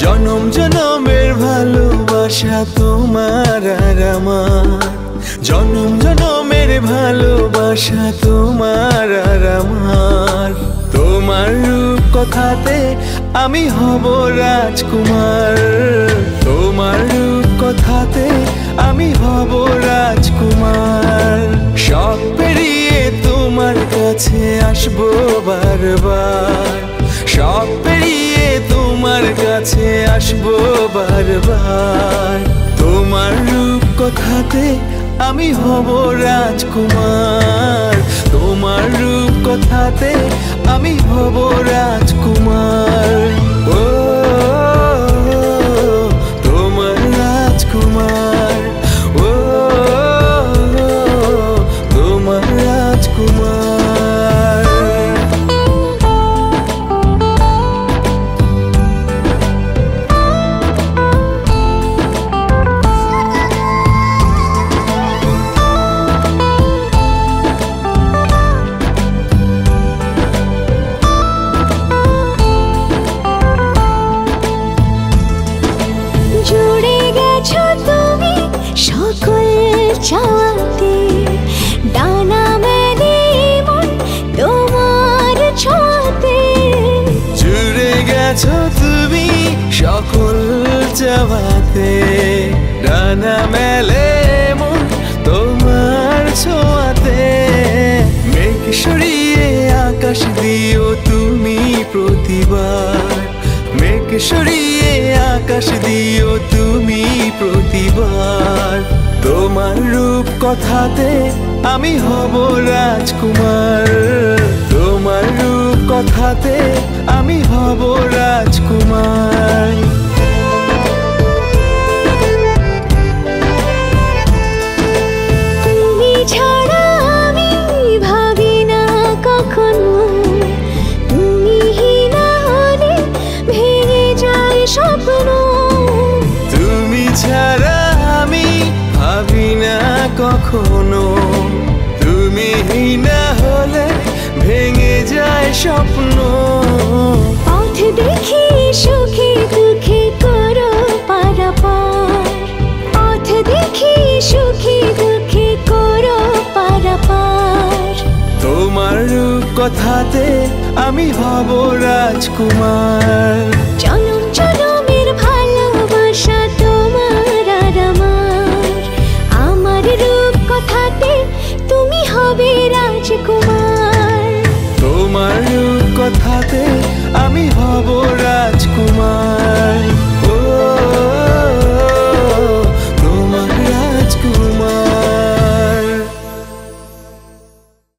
জনম জনমের ভালোবাসা তোমার আর আমার, জনম জনমের ভালোবাসা তোমার আর আমার। তোমার রূপ কথাতে আমি হব রাজকুমার, তোমার রূপ কথাতে আমি হব রাজকুমার। সব পেরিয়ে তোমার কাছে আসবো বারবার, সব পেরিয়ে তোমার কাছে আসবো বারবার। তোমার রূপ কথাতে আমি হব রাজকুমার, তোমার রূপ কথাতে আমি হব রাজকুমার। ও তোমার রাজকুমার, ও তোমার রাজকুমার। চাওয়াতে ডানা মেলে মন তোমার ছোঁয়াতে, জুড়ে গেছো তুমি সকল চাওয়াতে, ডানা মেলে মন তোমার ছোঁয়াতে। মেঘ সরিয়ে আকাশ দিও তুমি প্রতিবার, মেঘ সরিয়ে আকাশ দিও তুমি প্রতিবার। তোমার রূপ কথাতে আমি হব রাজকুমার, তোমার রূপ কথাতে আমি হব রাজকুমার। তুমি ছাড়া আমি ভাবি না কখনো, তুমি না হলে ভেঙে যায় স্বপ্ন। তুমি ছাড়া আমি ভাবি না কখনো, তুমি না হলে ভেঙে যায় স্বপ্ন। পথ দেখি সুখে দুঃখে করো পারাপার, পথ দেখি সুখে দুঃখে করো পারাপার। তোমার রূপ কথাতে আমি হব রাজকুমার।